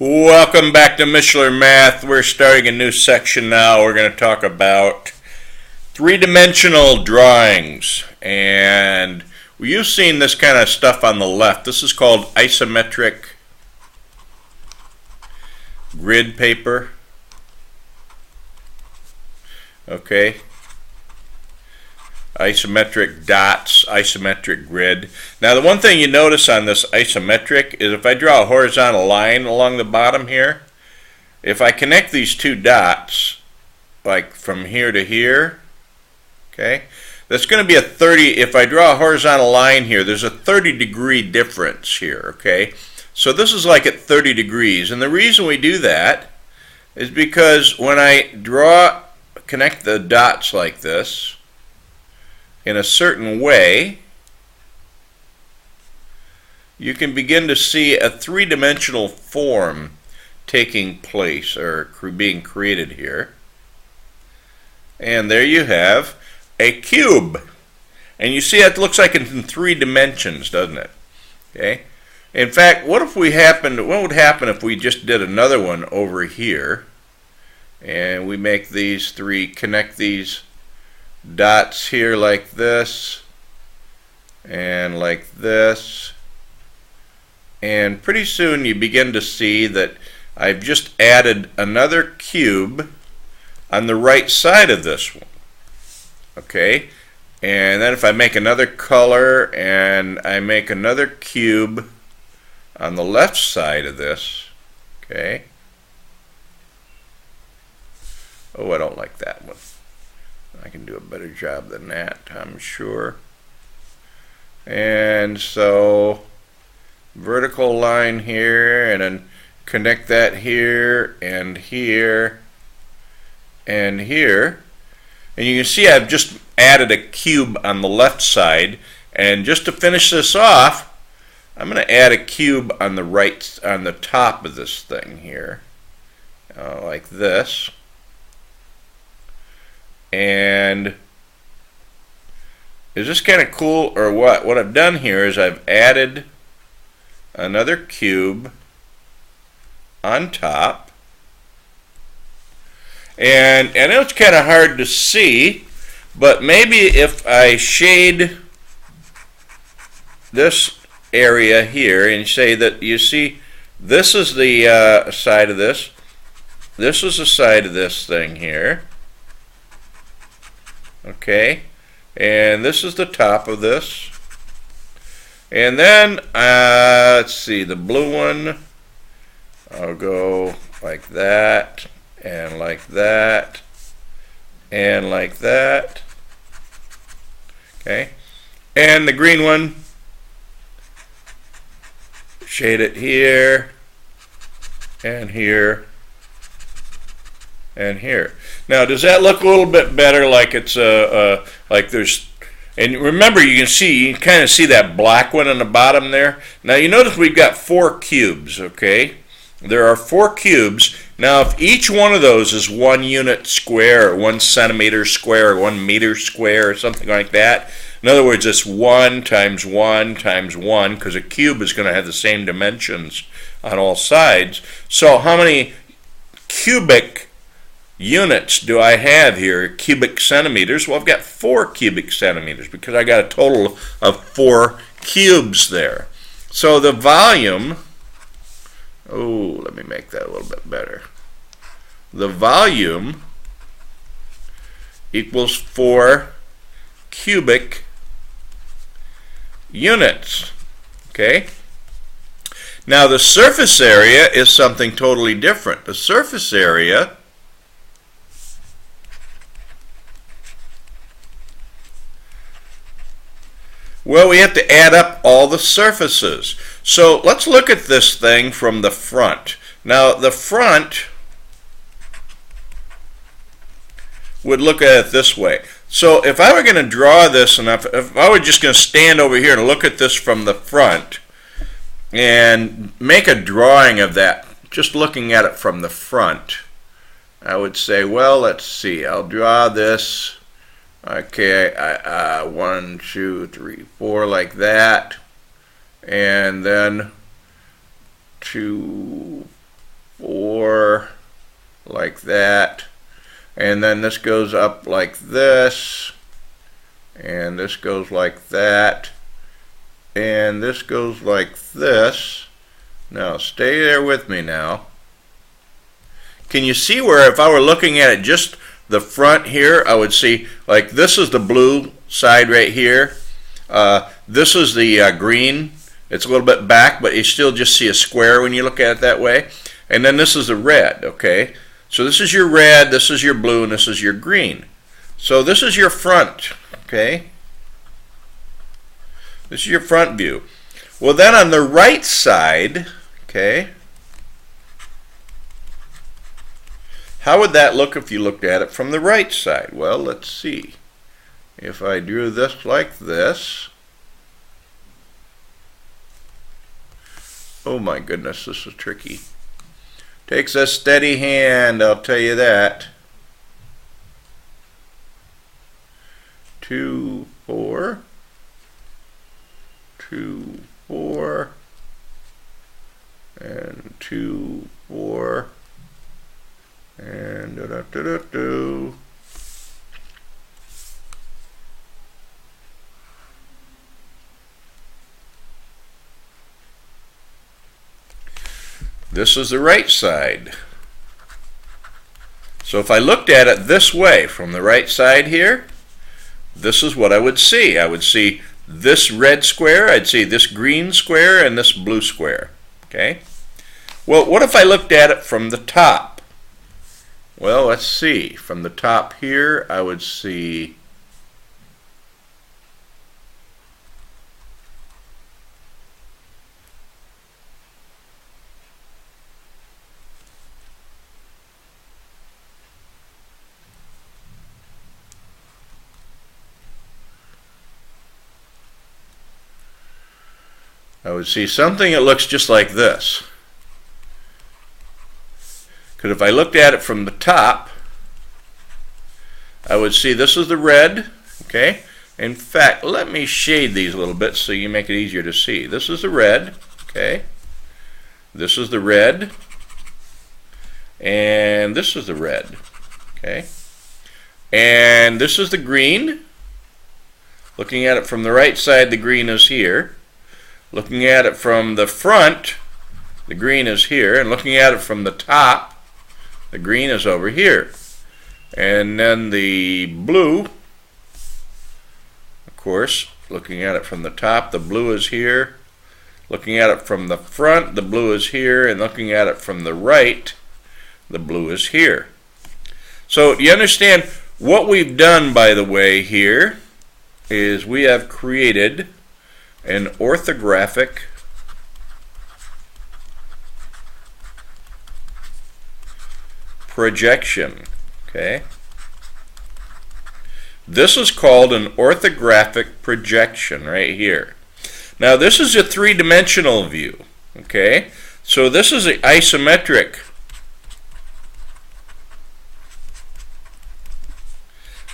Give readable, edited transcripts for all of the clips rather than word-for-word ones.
Welcome back to Mishler Math. We're starting a new section now. We're going to talk about three-dimensional drawings. And you've seen this kind of stuff on the left. This is called isometric grid paper. Okay. Isometric dots, isometric grid. Now the one thing you notice on this isometric is if I draw a horizontal line along the bottom here, if I connect these two dots, like from here to here, okay, that's going to be a 30, if I draw a horizontal line here, there's a 30-degree difference here, okay? So this is like at 30 degrees, and the reason we do that is because when I connect the dots like this, in a certain way, you can begin to see a three-dimensional form taking place or being created here. And there you have a cube. And you see it looks like it's in 3 dimensions, doesn't it? Okay. In fact, what would happen if we just did another one over here and we make these three, connect these dots here like this and like this, and pretty soon you begin to see that I've just added another cube on the right side of this one. Okay, and then if I make another color and I make another cube on the left side of this, okay, oh, I don't like that one. I can do a better job than that, I'm sure. And so vertical line here, and then connect that here and here and here. And you can see I've just added a cube on the left side. And just to finish this off, I'm going to add a cube on the right, on the top of this thing here, like this. And is this kind of cool or what? What I've done here is I've added another cube on top. And I know it's kind of hard to see, but maybe if I shade this area here and say that, you see, this is the side of this. This is the side of this thing here. Okay, and this is the top of this, and then let's see, the blue one, I'll go like that and like that and like that. Okay, and the green one, shade it here and here and here. Now, does that look a little bit better? Like it's like there's, and remember, you can kind of see that black one on the bottom there. Now you notice we've got 4 cubes. Okay, there are 4 cubes. Now, if each one of those is 1 unit square, or 1 centimeter square, or 1 meter square, or something like that. In other words, it's 1 times 1 times 1, because a cube is going to have the same dimensions on all sides. So, how many cubic units do I have here, cubic centimeters? Well, I've got 4 cubic centimeters because I got a total of 4 cubes there. So the volume, oh, let me make that a little bit better. The volume equals 4 cubic units. Okay? Now the surface area is something totally different. The surface area well, we have to add up all the surfaces. So let's look at this thing from the front. Now the front would look at it this way. So if I were going to draw this, and if I were just going to stand over here and look at this from the front and make a drawing of that, just looking at it from the front, I would say, well, let's see, I'll draw this. Okay, 1, 2, 3, 4, like that, and then 2, 4 like that, and then this goes up like this, and this goes like that, and this goes like this. Now stay there with me now. Can you see where if I were looking at it just the front here, I would see like this is the blue side right here. This is the green. It's a little bit back, but you still just see a square when you look at it that way. And then this is the red, okay? So this is your red, this is your blue, and this is your green. So this is your front, okay? This is your front view. Well, then on the right side, okay, how would that look if you looked at it from the right side? Well, let's see. If I drew this like this, oh my goodness, this is tricky. Takes a steady hand, I'll tell you that. 2, 4, 2, 4, and 2, 4, and da-da-da-da-do. This is the right side. So if I looked at it this way, from the right side here, this is what I would see. I would see this red square, I'd see this green square, and this blue square. Okay? Well, what if I looked at it from the top? Well, let's see. From the top here, I would see something that looks just like this. Because if I looked at it from the top, I would see this is the red, okay? In fact, let me shade these a little bit so you make it easier to see. This is the red, okay? This is the red, and this is the red, okay? And this is the green. Looking at it from the right side, the green is here. Looking at it from the front, the green is here, and looking at it from the top, the green is over here. And then the blue, of course, looking at it from the top, the blue is here. Looking at it from the front, the blue is here, and looking at it from the right, the blue is here. So do you understand what we've done, by the way, here is we have created an orthographic projection. Okay? This is called an orthographic projection right here. Now this is a three-dimensional view. Okay? So this is an isometric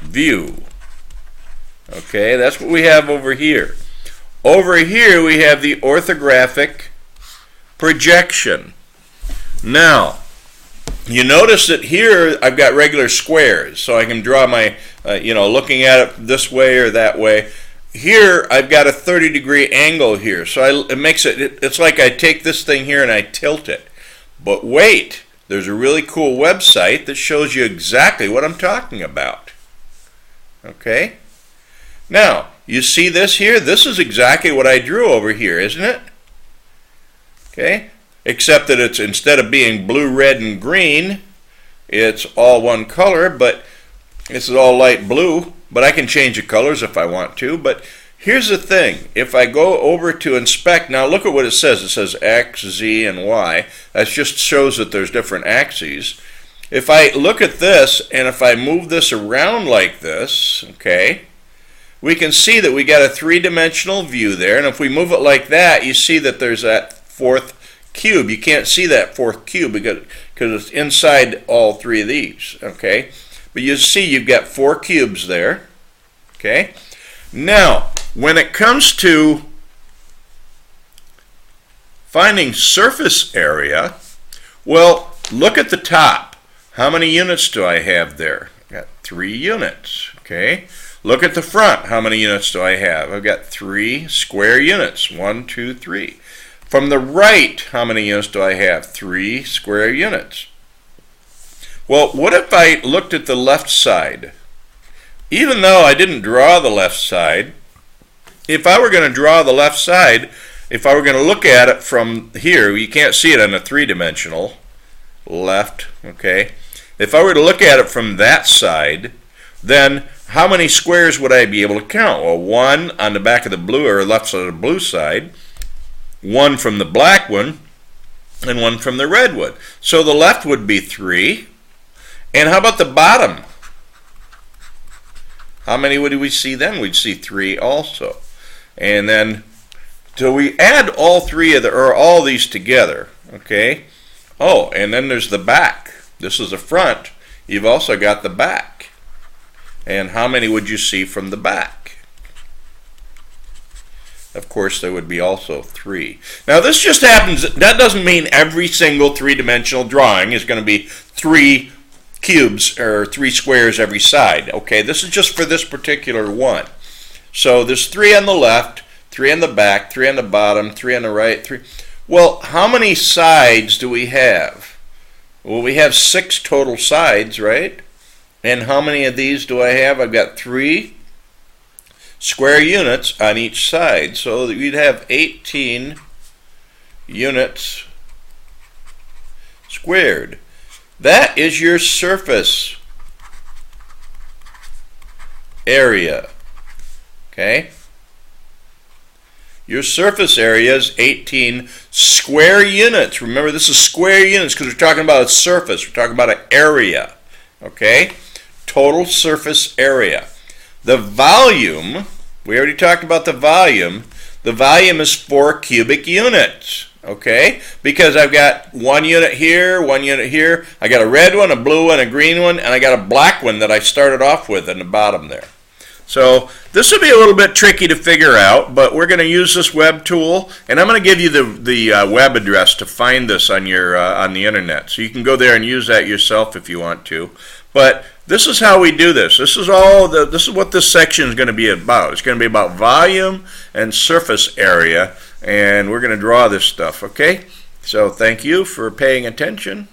view. Okay? That's what we have over here. Over here we have the orthographic projection. Now, you notice that here I've got regular squares, so I can draw my, looking at it this way or that way. Here I've got a 30-degree angle here, so it's like I take this thing here and I tilt it. But wait, there's a really cool website that shows you exactly what I'm talking about. Okay? Now, you see this here? This is exactly what I drew over here, isn't it? Okay? Except that it's, instead of being blue, red, and green, it's all one color, but this is all light blue. But I can change the colors if I want to. But here's the thing. If I go over to inspect, now look at what it says. It says X, Z, and Y. That just shows that there's different axes. If I look at this, and if I move this around like this, okay, we can see that we got a three-dimensional view there, and if we move it like that, you see that there's that fourth cube. You can't see that fourth cube because it's inside all three of these, okay? But you see you've got 4 cubes there, okay? Now, when it comes to finding surface area, well, look at the top. How many units do I have there? I've got 3 units. Okay. Look at the front. How many units do I have? I've got 3 square units. 1, 2, 3. From the right, how many units do I have? 3 square units. Well, what if I looked at the left side? Even though I didn't draw the left side, if I were going to draw the left side, if I were going to look at it from here, you can't see it on a 3-dimensional left, okay? If I were to look at it from that side, then how many squares would I be able to count? Well, 1 on the back of the blue or left side of the blue side, 1 from the black one, and 1 from the red one. So the left would be 3. And how about the bottom? How many would we see then? We'd see 3 also. And then, so we add all 3 of the, or all these together, okay? Oh, and then there's the back. This is the front. You've also got the back. And how many would you see from the back? Of course, there would be also 3. Now, this just happens, that doesn't mean every single 3-dimensional drawing is going to be 3 cubes or 3 squares every side. Okay, this is just for this particular one. So there's 3 on the left, 3 on the back, 3 on the bottom, 3 on the right, 3. Well, how many sides do we have? Well, we have 6 total sides, right? And how many of these do I have? I've got 3 square units on each side. So you'd have 18 units squared. That is your surface area. Okay? Your surface area is 18 square units. Remember, this is square units because we're talking about a surface. We're talking about an area. Okay? Total surface area. The volume, we already talked about the volume. The volume is 4 cubic units. Okay? Because I've got 1 unit here, 1 unit here. I got a red one, a blue one, a green one, and I got a black one that I started off with in the bottom there. So this will be a little bit tricky to figure out, but we're going to use this web tool, and I'm going to give you the web address to find this on your on the internet. So you can go there and use that yourself if you want to. But this is how we do this. This is what this section is going to be about. It's going to be about volume and surface area, and we're going to draw this stuff, okay? So thank you for paying attention.